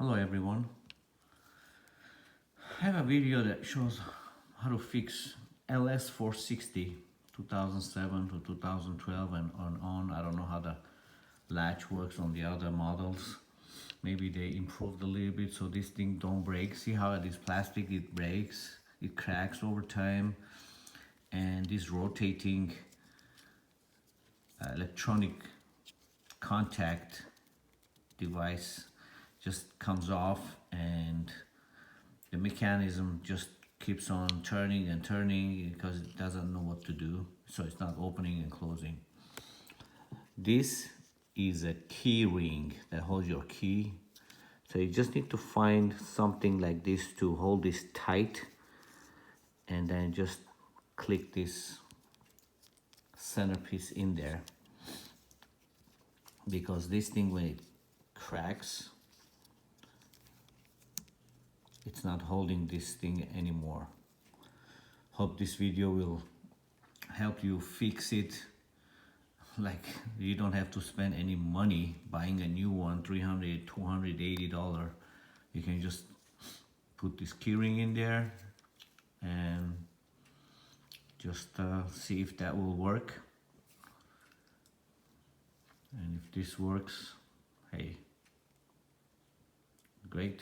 Hello everyone. I have a video that shows how to fix ls460 2007 to 2012 and on. I don't know how the latch works on the other models. Maybe they improved a little bit so this thing don't break. See how this plastic, it breaks, it cracks over time, and this rotating electronic contact device just comes off, and the mechanism just keeps on turning and turning because it doesn't know what to do, so it's not opening and closing. This is a key ring that holds your key, so you just need to find something like this to hold this tight, and then just click this centerpiece in there, because this thing, when it cracks, it's not holding this thing anymore. Hope this video will help you fix it. Like, you don't have to spend any money buying a new one, $300, $280. You can just put this keyring in there and just see if that will work. And if this works, hey, great.